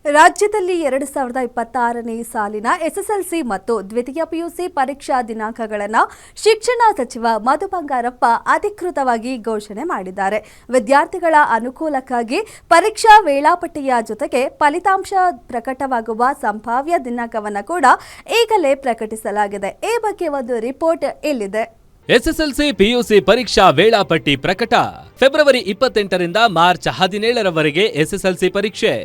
ರಾಜ್ಯದಲ್ಲಿ 2026ನೇ ಸಾಲಿನ ಎಸ್ಎಸ್ಎಲ್ಸಿ ಮತ್ತು ದ್ವಿತೀಯ ಪಿಯುಸಿ ಪರೀಕ್ಷಾ ದಿನಾಂಕಗಳನ್ನು ಶಿಕ್ಷಣ ಸಚಿವ ಮಧು ಬಂಗಾರಪ್ಪ ಅಧಿಕೃತವಾಗಿ ಘೋಷಣೆ ಮಾಡಿದ್ದಾರೆ. ವಿದ್ಯಾರ್ಥಿಗಳ ಅನುಕೂಲಕ್ಕಾಗಿ ಪರೀಕ್ಷಾ ವೇಳಾಪಟ್ಟಿಯ ಜೊತೆಗೆ ಫಲಿತಾಂಶ ಪ್ರಕಟವಾಗುವ ಸಂಭಾವ್ಯ ದಿನಾಂಕವನ್ನು ಕೂಡ ಈಗಲೇ ಪ್ರಕಟಿಸಲಾಗಿದೆ. ಈ ಬಗ್ಗೆ ಒಂದು ರಿಪೋರ್ಟ್ ಇಲ್ಲಿದೆ. ಎಸ್ಎಸ್ಎಲ್ಸಿ ಪಿಯುಸಿ ಪರೀಕ್ಷಾ ವೇಳಾಪಟ್ಟಿ ಪ್ರಕಟ. ಫೆಬ್ರವರಿ 28ರಿಂದ ಮಾರ್ಚ್ 17ರವರೆಗೆ ಎಸ್ಎಸ್ಎಲ್ಸಿ ಪರೀಕ್ಷೆ.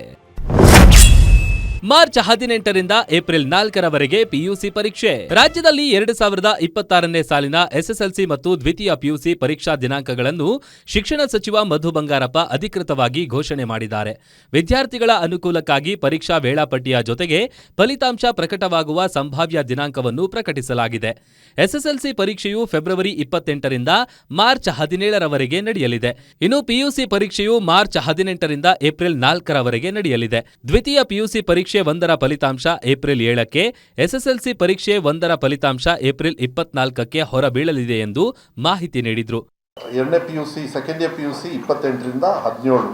ಮಾರ್ಚ್ 18ರಿಂದ ಏಪ್ರಿಲ್ 4ರವರೆಗೆ ಪಿಯುಸಿ ಪರೀಕ್ಷೆ. ರಾಜ್ಯದಲ್ಲಿ 2026ನೇ ಸಾಲಿನ ಎಸ್ಎಸ್ಎಲ್ಸಿ ಮತ್ತು ದ್ವಿತೀಯ ಪಿಯುಸಿ ಪರೀಕ್ಷಾ ದಿನಾಂಕಗಳನ್ನು ಶಿಕ್ಷಣ ಸಚಿವ ಮಧು ಬಂಗಾರಪ್ಪ ಅಧಿಕೃತವಾಗಿ ಘೋಷಣೆ ಮಾಡಿದ್ದಾರೆ. ವಿದ್ಯಾರ್ಥಿಗಳ ಅನುಕೂಲಕ್ಕಾಗಿ ಪರೀಕ್ಷಾ ವೇಳಾಪಟ್ಟಿಯ ಜೊತೆಗೆ ಫಲಿತಾಂಶ ಪ್ರಕಟವಾಗುವ ಸಂಭಾವ್ಯ ದಿನಾಂಕವನ್ನು ಪ್ರಕಟಿಸಲಾಗಿದೆ. ಎಸ್ಎಸ್ಎಲ್ಸಿ ಪರೀಕ್ಷೆಯು ಫೆಬ್ರವರಿ 28ರಿಂದ ಮಾರ್ಚ್ 17ರವರೆಗೆ ನಡೆಯಲಿದೆ. ಇನ್ನು ಪಿಯುಸಿ ಪರೀಕ್ಷೆಯು ಮಾರ್ಚ್ 18ರಿಂದ ಏಪ್ರಿಲ್ 4ರವರೆಗೆ ನಡೆಯಲಿದೆ. ದ್ವಿತೀಯ ಪಿಯುಸಿ ಪರೀಕ್ಷೆ 1ರ ಫಲಿತಾಂಶ ಏಪ್ರಿಲ್ 7ಕ್ಕೆ, ಎಸ್ಎಸ್ಎಲ್ಸಿ ಪರೀಕ್ಷೆ 1ರ ಫಲಿತಾಂಶ ಏಪ್ರಿಲ್ 24ಕ್ಕೆ ಹೊರಬೀಳಲಿದೆ ಎಂದು ಮಾಹಿತಿ ನೀಡಿದರು. ಎರಡನೇ ಪಿಯುಸಿ ಸೆಕೆಂಡ್ ಇಯರ್ ಪಿಯುಸಿ 28ರಿಂದ 17,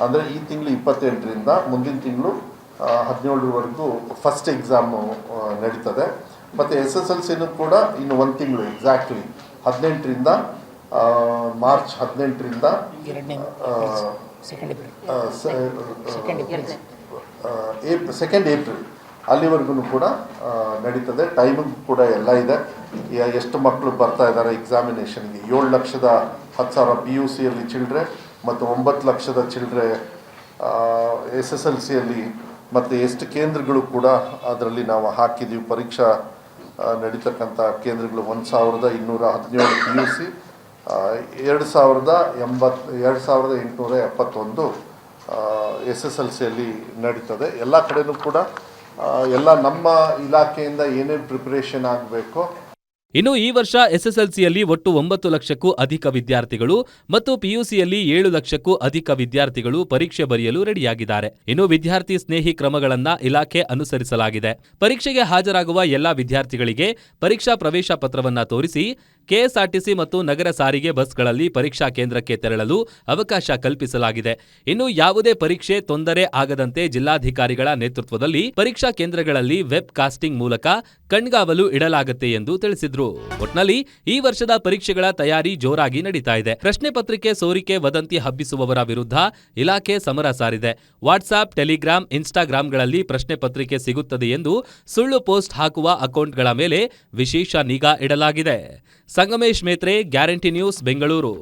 ಅಂದರೆ ಈ ತಿಂಗಳು 28ರಿಂದ ಮುಂದಿನ ತಿಂಗಳು 17ರವರೆಗೂ ಫಸ್ಟ್ ಎಕ್ಸಾಮು ನಡೀತದೆ. ಮತ್ತು ಎಸ್ಎಸ್ಎಲ್ಸಿನೂ ಕೂಡ ಇನ್ನು ಒಂದು ತಿಂಗಳು ಎಕ್ಸಾಕ್ಟ್ಲಿ 18ರಿಂದ ಮಾರ್ಚ್ 18ರಿಂದ ಸೆಕೆಂಡ್ ಏಪ್ರಿಲ್ ಅಲ್ಲಿವರೆಗೂ ಕೂಡ ನಡೀತದೆ. ಟೈಮಿಂಗ್ ಕೂಡ ಎಲ್ಲ ಇದೆ. ಎಷ್ಟು ಮಕ್ಕಳು ಬರ್ತಾ ಇದ್ದಾರೆ ಎಕ್ಸಾಮಿನೇಷನ್ಗೆ, 7,10,000 ಪಿ ಯು ಸಿಯಲ್ಲಿ ಚಿಲ್ಡ್ರೆ ಮತ್ತು 9 ಲಕ್ಷದ ಚಿಲ್ಡ್ರೆ SSLCಯಲ್ಲಿ, ಮತ್ತು ಎಷ್ಟು ಕೇಂದ್ರಗಳು ಕೂಡ ಅದರಲ್ಲಿ ನಾವು ಹಾಕಿದ್ದೀವಿ. ಪರೀಕ್ಷಾ ನಡೀತಕ್ಕಂಥ ಕೇಂದ್ರಗಳು 1,217 ಪಿ ಯು ಸಿ, 2,871 SSLCಯಲ್ಲಿ ನಡೀತದೆ. ಎಲ್ಲ ಕಡೆಯೂ ಕೂಡ ಎಲ್ಲ ನಮ್ಮ ಇಲಾಖೆಯಿಂದ ಏನೇನು ಪ್ರಿಪರೇಷನ್ ಆಗಬೇಕೋ. ಇನ್ನು ಈ ವರ್ಷ ಎಸ್ಎಸ್ಎಲ್ಸಿಯಲ್ಲಿ ಒಟ್ಟು 9 ಲಕ್ಷಕ್ಕೂ ಅಧಿಕ ವಿದ್ಯಾರ್ಥಿಗಳು ಮತ್ತು ಪಿಯುಸಿಯಲ್ಲಿ 7 ಲಕ್ಷಕ್ಕೂ ಅಧಿಕ ವಿದ್ಯಾರ್ಥಿಗಳು ಪರೀಕ್ಷೆ ಬರೆಯಲು ರೆಡಿಯಾಗಿದ್ದಾರೆ. ಇನ್ನು ವಿದ್ಯಾರ್ಥಿ ಸ್ನೇಹಿ ಕ್ರಮಗಳನ್ನ ಇಲಾಖೆ ಅನುಸರಿಸಲಾಗಿದೆ. ಪರೀಕ್ಷೆಗೆ ಹಾಜರಾಗುವ ಎಲ್ಲಾ ವಿದ್ಯಾರ್ಥಿಗಳಿಗೆ ಪರೀಕ್ಷಾ ಪ್ರವೇಶ ಪತ್ರವನ್ನ ತೋರಿಸಿ ಕೆಎಸ್ಆರ್ಟಿಸಿ ಮತ್ತು ನಗರ ಸಾರಿಗೆ ಬಸ್ಗಳಲ್ಲಿ ಪರೀಕ್ಷಾ ಕೇಂದ್ರಕ್ಕೆ ತೆರಳಲು ಅವಕಾಶ ಕಲ್ಪಿಸಲಾಗಿದೆ. ಇನ್ನು ಯಾವುದೇ ಪರೀಕ್ಷೆ ತೊಂದರೆ ಆಗದಂತೆ ಜಿಲ್ಲಾಧಿಕಾರಿಗಳ ನೇತೃತ್ವದಲ್ಲಿ ಪರೀಕ್ಷಾ ಕೇಂದ್ರಗಳಲ್ಲಿ ವೆಬ್ ಕಾಸ್ಟಿಂಗ್ ಮೂಲಕ ಕಣ್ಗಾವಲು ಇಡಲಾಗುತ್ತೆ ಎಂದು ತಿಳಿಸಿದ್ರು. ಒಟ್ನಲ್ಲಿ ಈ ವರ್ಷದ ಪರೀಕ್ಷೆಗಳ ತಯಾರಿ ಜೋರಾಗಿ ನಡೀತಾ ಇದೆ. ಪ್ರಶ್ನೆ ಪತ್ರಿಕೆ ಸೋರಿಕೆ ವದಂತಿ ಹಬ್ಬಿಸುವವರ ವಿರುದ್ಧ ಇಲಾಖೆ ಸಮರ ಸಾರಿದೆ. ವಾಟ್ಸ್ಆಪ್, ಟೆಲಿಗ್ರಾಮ್, ಇನ್ಸ್ಟಾಗ್ರಾಂಗಳಲ್ಲಿ ಪ್ರಶ್ನೆ ಪತ್ರಿಕೆ ಸಿಗುತ್ತದೆ ಎಂದು ಸುಳ್ಳು ಪೋಸ್ಟ್ ಹಾಕುವ ಅಕೌಂಟ್ಗಳ ಮೇಲೆ ವಿಶೇಷ ನಿಗಾ ಇಡಲಾಗಿದೆ. Sangamesh Metre, guarantee news, Bengaluru.